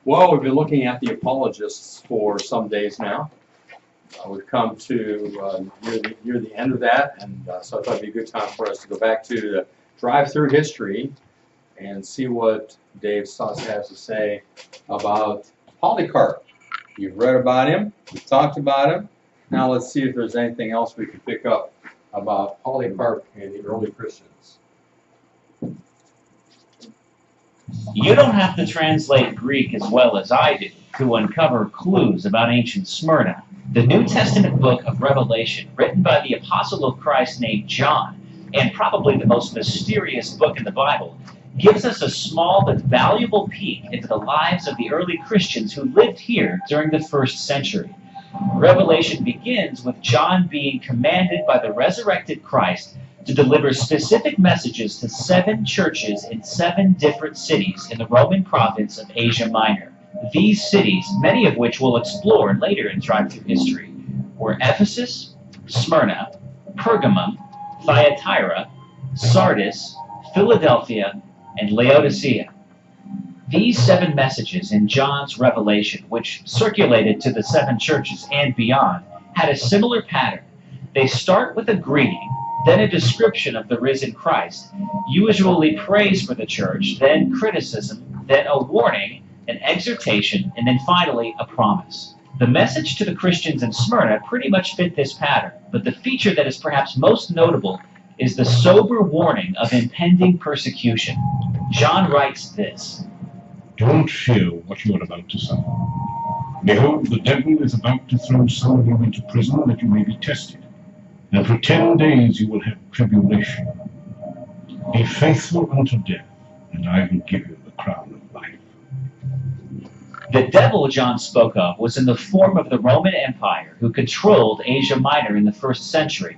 Well, we've been looking at the Apologists for some days now. We've come to near the end of that, and so I thought it'd be a good time for us to go back to drive through history and see what Dave Stoss has to say about Polycarp. You've read about him, we've talked about him. Now let's see if there's anything else we can pick up about Polycarp and the early Christians. You don't have to translate Greek as well as I do to uncover clues about ancient Smyrna. The New Testament book of Revelation, written by the apostle of Christ named John, and probably the most mysterious book in the Bible, gives us a small but valuable peek into the lives of the early Christians who lived here during the first century. Revelation begins with John being commanded by the resurrected Christ to deliver specific messages to 7 churches in 7 different cities in the Roman province of Asia Minor. These cities, many of which we'll explore later in Drive Through History, were Ephesus, Smyrna, Pergamum, Thyatira, Sardis, Philadelphia, and Laodicea. These 7 messages in John's Revelation, which circulated to the 7 churches and beyond, had a similar pattern. They start with a greeting, then a description of the risen Christ, usually praise for the church, then criticism, then a warning, an exhortation, and then finally a promise. The message to the Christians in Smyrna pretty much fit this pattern, but the feature that is perhaps most notable is the sober warning of impending persecution. John writes this: "Don't fear what you are about to suffer. Behold, the devil is about to throw some of you into prison that you may be tested, and for 10 days you will have tribulation. Be faithful unto death, and I will give you the crown of life." The devil John spoke of was in the form of the Roman Empire, who controlled Asia Minor in the first century,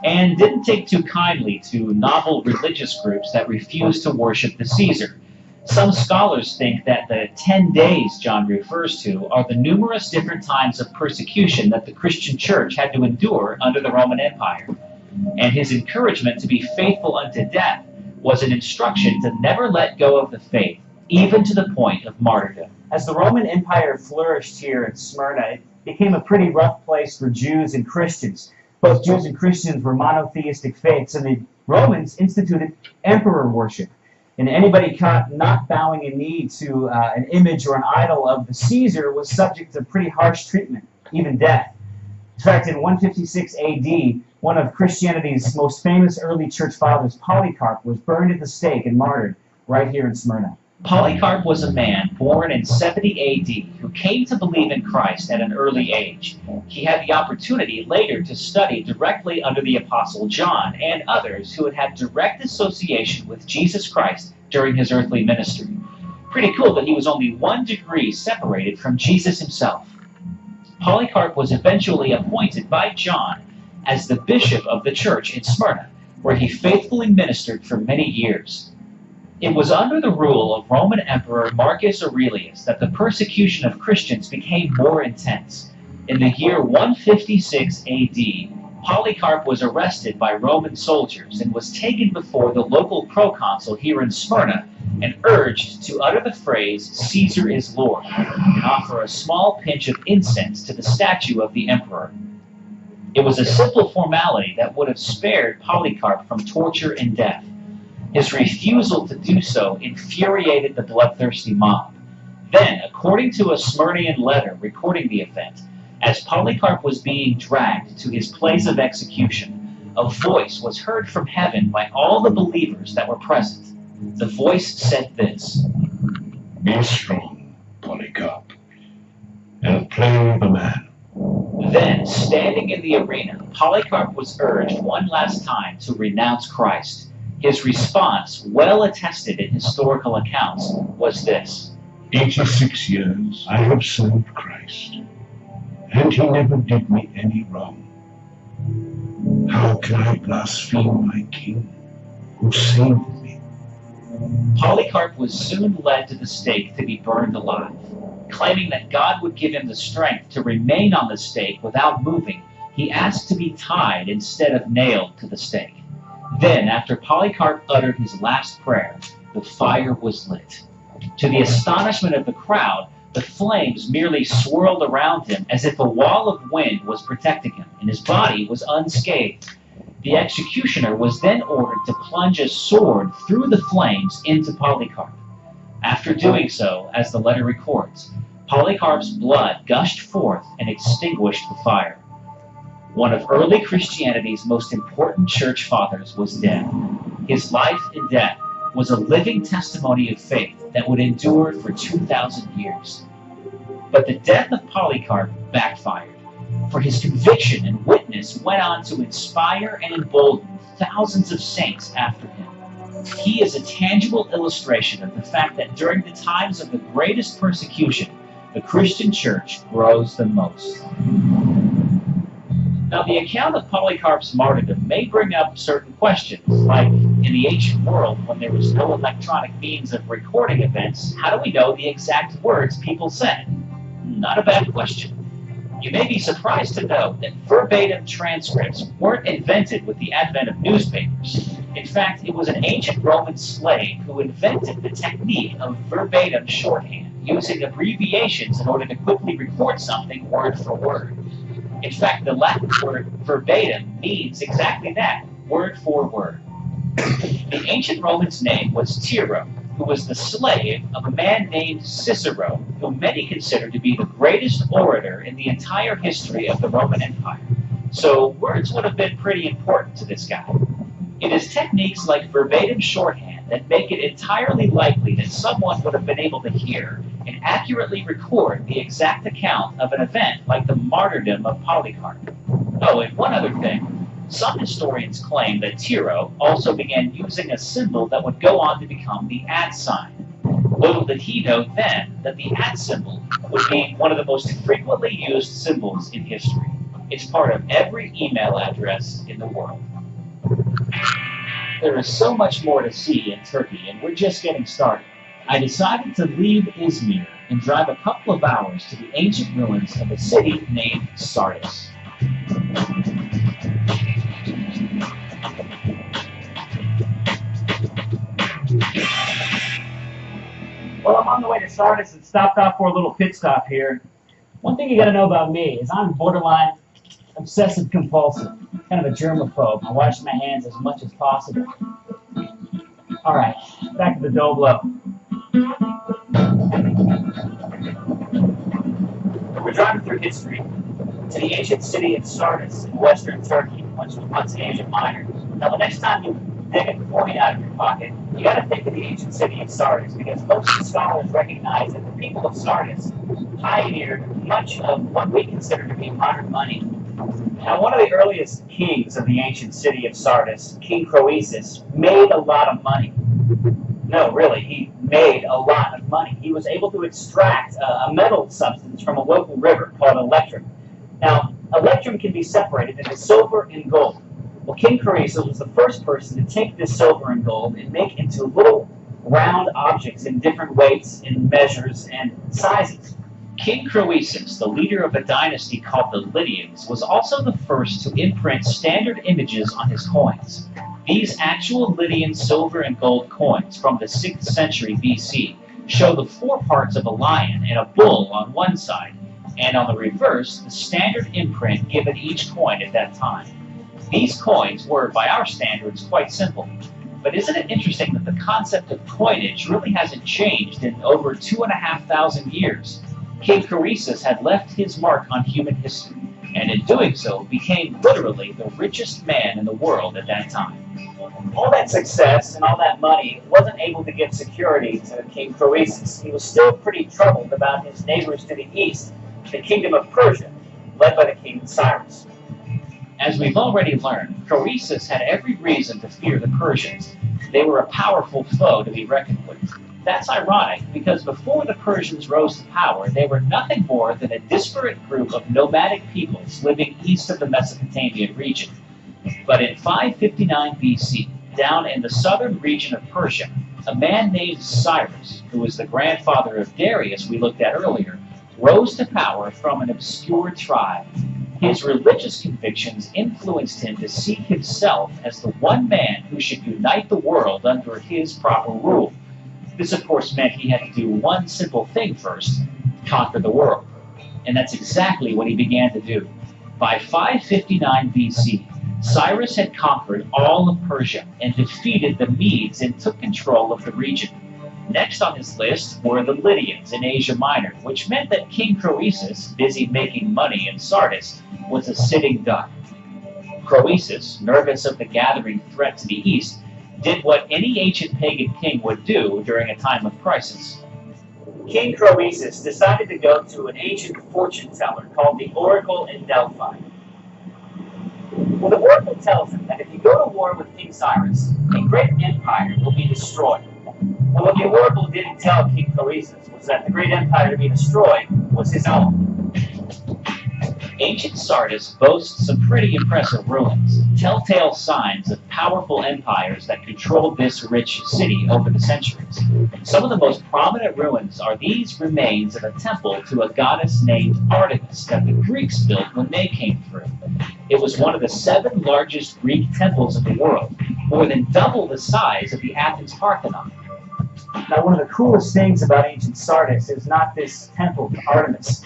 and didn't take too kindly to novel religious groups that refused to worship the Caesar. Some scholars think that the 10 days John refers to are the numerous different times of persecution that the Christian church had to endure under the Roman Empire. And his encouragement to be faithful unto death was an instruction to never let go of the faith, even to the point of martyrdom. As the Roman Empire flourished here in Smyrna, it became a pretty rough place for Jews and Christians. Both Jews and Christians were monotheistic faiths, and the Romans instituted emperor worship. And anybody caught not bowing a knee to an image or an idol of the Caesar was subject to pretty harsh treatment, even death. In fact, in 156 AD, one of Christianity's most famous early church fathers, Polycarp, was burned at the stake and martyred right here in Smyrna. Polycarp was a man born in 70 AD who came to believe in Christ at an early age. He had the opportunity later to study directly under the Apostle John and others who had had direct association with Jesus Christ during his earthly ministry. Pretty cool that he was only 1 degree separated from Jesus himself. Polycarp was eventually appointed by John as the bishop of the church in Smyrna, where he faithfully ministered for many years. It was under the rule of Roman Emperor Marcus Aurelius that the persecution of Christians became more intense. In the year 156 AD, Polycarp was arrested by Roman soldiers and was taken before the local proconsul here in Smyrna and urged to utter the phrase, "Caesar is Lord," and offer a small pinch of incense to the statue of the emperor. It was a simple formality that would have spared Polycarp from torture and death. His refusal to do so infuriated the bloodthirsty mob. Then, according to a Smyrnian letter recording the event, as Polycarp was being dragged to his place of execution, a voice was heard from heaven by all the believers that were present. The voice said this: "Be strong, Polycarp, and play the man." Then, standing in the arena, Polycarp was urged one last time to renounce Christ. His response, well attested in historical accounts, was this: 86 years I have served Christ, and he never did me any wrong. How can I blaspheme my King who saved me? Polycarp was soon led to the stake to be burned alive. Claiming that God would give him the strength to remain on the stake without moving, he asked to be tied instead of nailed to the stake. Then, after Polycarp uttered his last prayer, the fire was lit. To the astonishment of the crowd, The flames merely swirled around him as if a wall of wind was protecting him, and his body was unscathed. The executioner was then ordered to plunge a sword through the flames into Polycarp. After doing so, as the letter records, Polycarp's blood gushed forth and extinguished the fire. One of early Christianity's most important church fathers was dead. His life and death was a living testimony of faith that would endure for 2,000 years. But the death of Polycarp backfired, for his conviction and witness went on to inspire and embolden thousands of saints after him. He is a tangible illustration of the fact that during the times of the greatest persecution, the Christian church grows the most. Now, the account of Polycarp's martyrdom may bring up certain questions, like in the ancient world, when there was no electronic means of recording events, how do we know the exact words people said? Not a bad question. You may be surprised to know that verbatim transcripts weren't invented with the advent of newspapers. In fact, it was an ancient Roman slave who invented the technique of verbatim shorthand, using abbreviations in order to quickly record something word for word. In fact, the Latin word verbatim means exactly that, word for word. The ancient Roman's name was Tiro, who was the slave of a man named Cicero, whom many consider to be the greatest orator in the entire history of the Roman Empire. So words would have been pretty important to this guy. It is techniques like verbatim shorthand that make it entirely likely that someone would have been able to hear and accurately record the exact account of an event like the martyrdom of Polycarp. Oh, and one other thing. Some historians claim that Tiro also began using a symbol that would go on to become the @ sign. Little did he know then that the @ symbol would be one of the most frequently used symbols in history. It's part of every email address in the world. There is so much more to see in Turkey, and we're just getting started. I decided to leave Izmir and drive a couple of hours to the ancient ruins of a city named Sardis. Well, I'm on the way to Sardis and stopped off for a little pit stop here. One thing you got to know about me is I'm borderline obsessive compulsive, kind of a germaphobe. I wash my hands as much as possible. All right, back to the Doblo. We're driving through history to the ancient city of Sardis in western Turkey, which was once Asia Minor. Now, the next time you dig a coin out of your pocket, you got to think of the ancient city of Sardis, because most scholars recognize that the people of Sardis pioneered much of what we consider to be modern money. Now, one of the earliest kings of the ancient city of Sardis, King Croesus, made a lot of money. No, really, he made a lot of money. He was able to extract a metal substance from a local river called electrum. Now, electrum can be separated into silver and gold. Well, King Croesus was the first person to take this silver and gold and make into little round objects in different weights and measures and sizes. King Croesus, the leader of a dynasty called the Lydians, was also the first to imprint standard images on his coins. These actual Lydian silver and gold coins from the 6th century BC show the four parts of a lion and a bull on one side, and on the reverse, the standard imprint given each coin at that time. These coins were, by our standards, quite simple. But isn't it interesting that the concept of coinage really hasn't changed in over 2,500 years? King Croesus had left his mark on human history, and in doing so became literally the richest man in the world at that time. All that success and all that money wasn't able to give security to King Croesus. He was still pretty troubled about his neighbors to the east, the kingdom of Persia, led by the king Cyrus. As we've already learned, Croesus had every reason to fear the Persians. They were a powerful foe to be reckoned with. That's ironic, because before the Persians rose to power, they were nothing more than a disparate group of nomadic peoples living east of the Mesopotamian region. But in 559 BC, down in the southern region of Persia, a man named Cyrus, who was the grandfather of Darius we looked at earlier, rose to power from an obscure tribe. His religious convictions influenced him to see himself as the one man who should unite the world under his proper rule. This, of course, meant he had to do one simple thing first: conquer the world. And that's exactly what he began to do. By 559 BC, Cyrus had conquered all of Persia and defeated the Medes and took control of the region. Next on his list were the Lydians in Asia Minor, which meant that King Croesus, busy making money in Sardis, was a sitting duck. Croesus, nervous of the gathering threat to the east, did what any ancient pagan king would do during a time of crisis. King Croesus decided to go to an ancient fortune teller called the Oracle in Delphi. Well, the Oracle tells him that if you go to war with King Cyrus, a great empire will be destroyed. Well, what the Oracle didn't tell King Croesus was that the great empire to be destroyed was his own. Ancient Sardis boasts some pretty impressive ruins, telltale signs of powerful empires that controlled this rich city over the centuries. Some of the most prominent ruins are these remains of a temple to a goddess named Artemis that the Greeks built when they came through. It was one of the 7 largest Greek temples in the world, more than double the size of the Athens Parthenon. Now, one of the coolest things about ancient Sardis is not this temple to Artemis.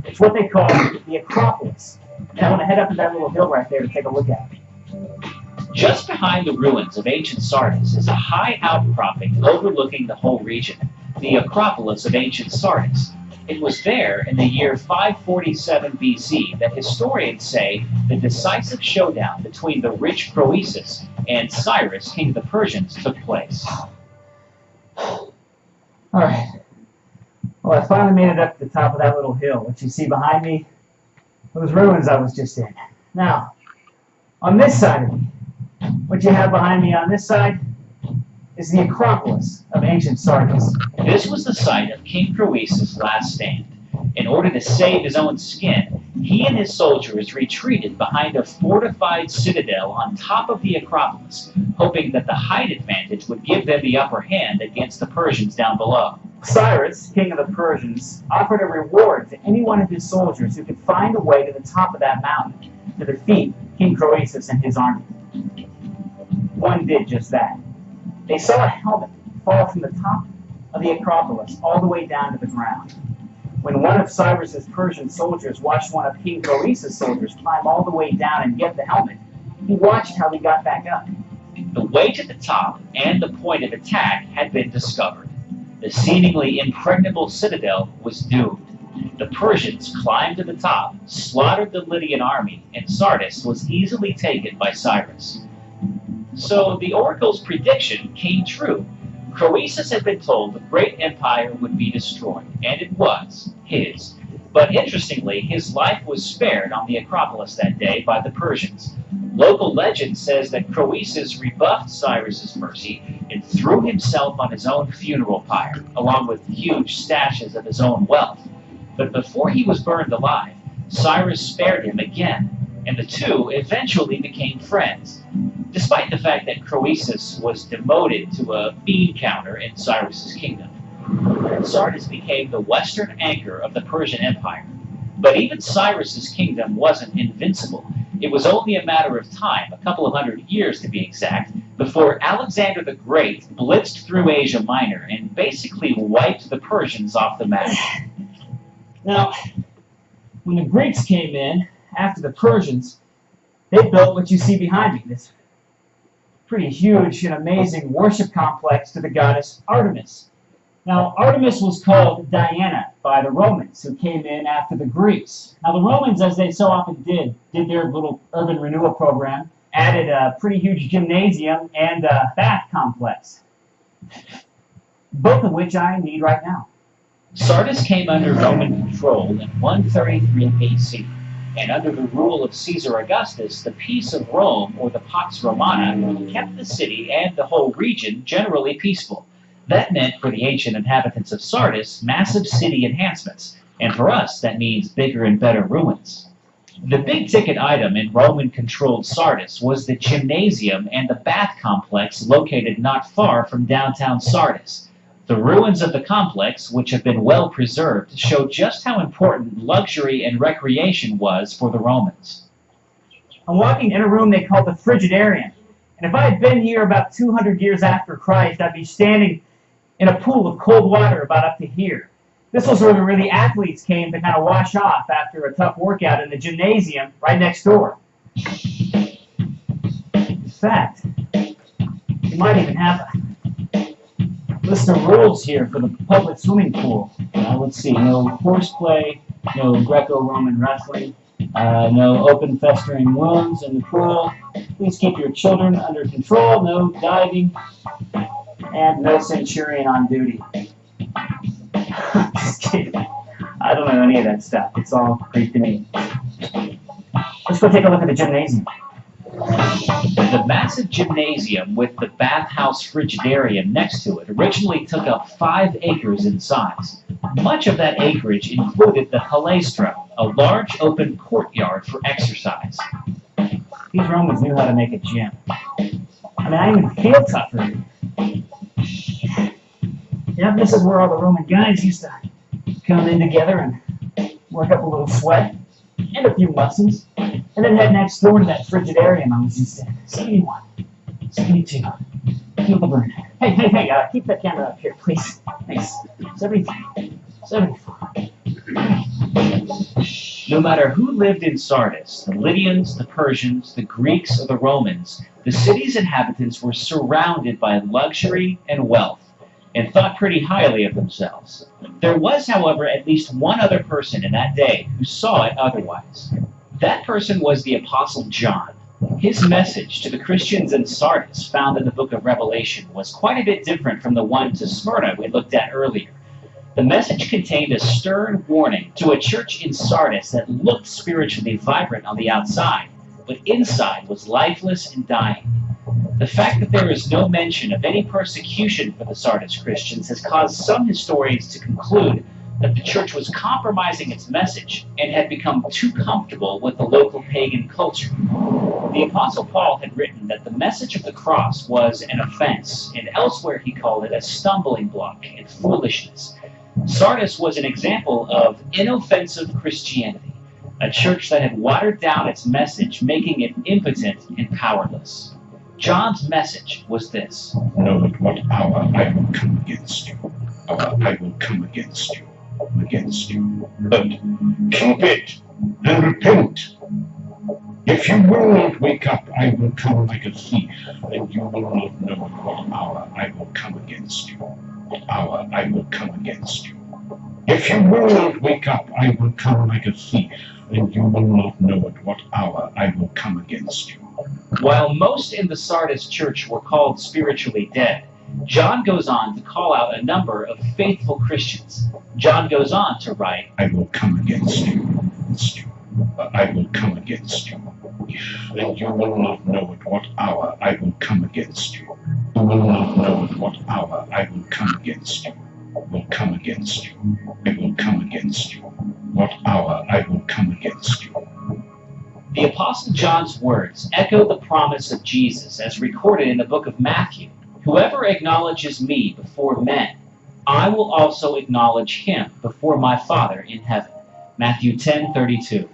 It's what they call the Acropolis. And I want to head up to that little hill right there to take a look at it. Just behind the ruins of ancient Sardis is a high outcropping overlooking the whole region, the Acropolis of ancient Sardis. It was there in the year 547 BC that historians say the decisive showdown between the rich Croesus and Cyrus, king of the Persians, took place. Alright. Well, I finally made it up to the top of that little hill. What you see behind me, those ruins I was just in. Now, on this side of me, what you have behind me on this side is the Acropolis of ancient Sardis. This was the site of King Croesus' last stand. In order to save his own skin, he and his soldiers retreated behind a fortified citadel on top of the Acropolis, hoping that the height advantage would give them the upper hand against the Persians down below. Cyrus, king of the Persians, offered a reward to any one of his soldiers who could find a way to the top of that mountain to defeat King Croesus and his army. One did just that. They saw a helmet fall from the top of the Acropolis all the way down to the ground. When one of Cyrus's Persian soldiers watched one of King Croesus' soldiers climb all the way down and get the helmet, he watched how he got back up. The way to the top and the point of attack had been discovered. The seemingly impregnable citadel was doomed. The Persians climbed to the top, slaughtered the Lydian army, and Sardis was easily taken by Cyrus. So the oracle's prediction came true. Croesus had been told the great empire would be destroyed, and it was his. But interestingly, his life was spared on the Acropolis that day by the Persians. Local legend says that Croesus rebuffed Cyrus's mercy and threw himself on his own funeral pyre, along with huge stashes of his own wealth. But before he was burned alive, Cyrus spared him again, and the two eventually became friends, despite the fact that Croesus was demoted to a bean counter in Cyrus's kingdom. Sardis became the western anchor of the Persian Empire. But even Cyrus's kingdom wasn't invincible. It was only a matter of time, a couple of 100 years to be exact, before Alexander the Great blitzed through Asia Minor and basically wiped the Persians off the map. Now, when the Greeks came in after the Persians, they built what you see behind me, this pretty huge and amazing worship complex to the goddess Artemis. Now, Artemis was called Diana by the Romans, who came in after the Greeks. Now, the Romans, as they so often did their little urban renewal program, added a pretty huge gymnasium and a bath complex, both of which I need right now. Sardis came under Roman control in 133 BC, and under the rule of Caesar Augustus, the Peace of Rome, or the Pax Romana, kept the city and the whole region generally peaceful. That meant for the ancient inhabitants of Sardis massive city enhancements, and for us that means bigger and better ruins. The big-ticket item in Roman-controlled Sardis was the gymnasium and the bath complex located not far from downtown Sardis. The ruins of the complex, which have been well preserved, show just how important luxury and recreation was for the Romans. I'm walking in a room they call the Frigidarium, and if I had been here about 200 years after Christ, I'd be standing in a pool of cold water about up to here. This was where the athletes came to kind of wash off after a tough workout in the gymnasium right next door. In fact, you might even have a list of rules here for the public swimming pool. Let's see, no horseplay, no Greco-Roman wrestling, no open festering wounds in the pool. Please keep your children under control, no diving, and no centurion on duty. Just kidding. I don't know any of that stuff. It's all Greek to me. Let's go take a look at the gymnasium. The massive gymnasium with the bathhouse frigidarium next to it originally took up 5 acres in size. Much of that acreage included the Halaestra, a large open courtyard for exercise. These Romans knew how to make a gym. I mean, I even feel tougher. Yep, this is where all the Roman guys used to come in together and work up a little sweat and a few muscles, and then head next door to that frigidarium I was just in. 71, 72, feel the burn. Hey, keep that camera up here, please. Thanks. 73, 74. No matter who lived in Sardis, the Lydians, the Persians, the Greeks, or the Romans, the city's inhabitants were surrounded by luxury and wealth, and thought pretty highly of themselves. There was, however, at least one other person in that day who saw it otherwise. That person was the Apostle John. His message to the Christians in Sardis, found in the book of Revelation, was quite a bit different from the one to Smyrna we looked at earlier. The message contained a stern warning to a church in Sardis that looked spiritually vibrant on the outside, but inside was lifeless and dying. The fact that there is no mention of any persecution for the Sardis Christians has caused some historians to conclude that the church was compromising its message and had become too comfortable with the local pagan culture. The Apostle Paul had written that the message of the cross was an offense, and elsewhere he called it a stumbling block and foolishness. Sardis was an example of inoffensive Christianity, a church that had watered down its message, making it impotent and powerless. John's message was this: Know at what hour I will come against you. I will come against you. But keep it and repent. If you will not wake up, I will come like a thief, and you will not know at what hour I will come against you. What hour I will come against you. If you will not wake up, I will come like a thief, and you will not know at what hour I will come against you. While most in the Sardis church were called spiritually dead, John goes on to call out a number of faithful Christians. John goes on to write, I will come against you. I will come against you. And you will not know at what hour I will come against you. You will not know at what hour I will come against you. Will come against you. I will come against you. What hour I will come against you. The Apostle John's words echo the promise of Jesus as recorded in the book of Matthew. Whoever acknowledges me before men, I will also acknowledge him before my Father in heaven. Matthew 10:32.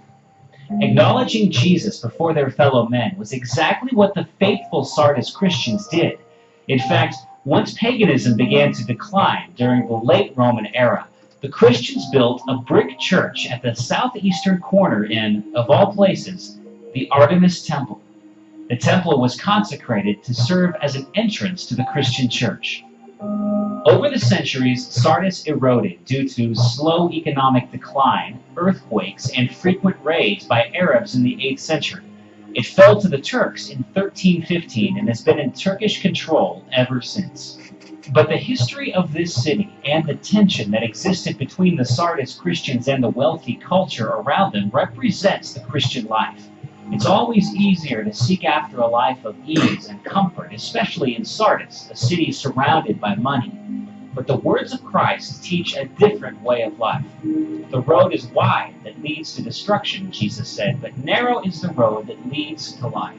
Acknowledging Jesus before their fellow men was exactly what the faithful Sardis Christians did. In fact, once paganism began to decline during the late Roman era, the Christians built a brick church at the southeastern corner in, of all places, the Artemis Temple. The temple was consecrated to serve as an entrance to the Christian church. Over the centuries, Sardis eroded due to slow economic decline, earthquakes, and frequent raids by Arabs in the 8th century. It fell to the Turks in 1315 and has been in Turkish control ever since. But the history of this city and the tension that existed between the Sardis Christians and the wealthy culture around them represents the Christian life. It's always easier to seek after a life of ease and comfort, especially in Sardis, a city surrounded by money. But the words of Christ teach a different way of life. The road is wide that leads to destruction, Jesus said, but narrow is the road that leads to life.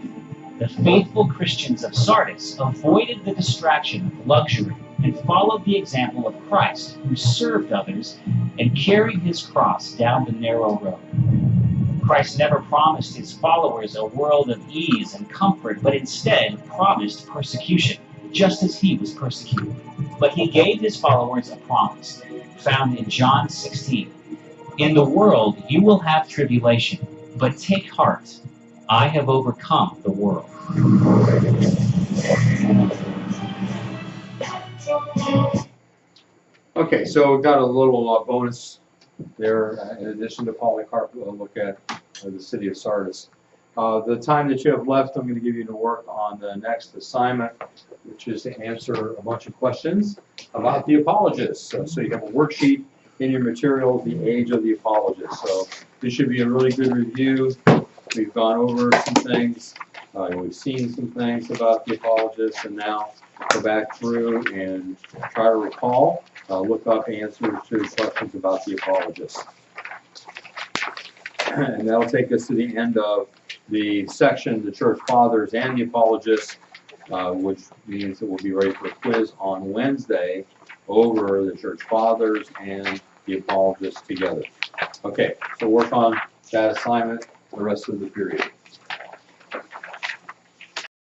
The faithful Christians of Sardis avoided the distraction of luxury and followed the example of Christ, who served others and carried his cross down the narrow road. Christ never promised his followers a world of ease and comfort, but instead promised persecution, just as he was persecuted. But he gave his followers a promise found in John 16. In the world you will have tribulation, but take heart. I have overcome the world. Okay, so we've got a little bonus there, in addition to Polycarp, we'll look at the city of Sardis. The time that you have left, I'm going to give you to work on the next assignment, which is to answer a bunch of questions about the Apologists. So you have a worksheet in your material, the age of the Apologists. So this should be a really good review. We've gone over some things, we've seen some things about the Apologists, and now go back through and try to recall, look up answers to questions about the Apologists. And that'll take us to the end of the section, the Church Fathers and the Apologists, which means that we'll be ready for a quiz on Wednesday over the Church Fathers and the Apologists together. Okay, so work on that assignment the rest of the period.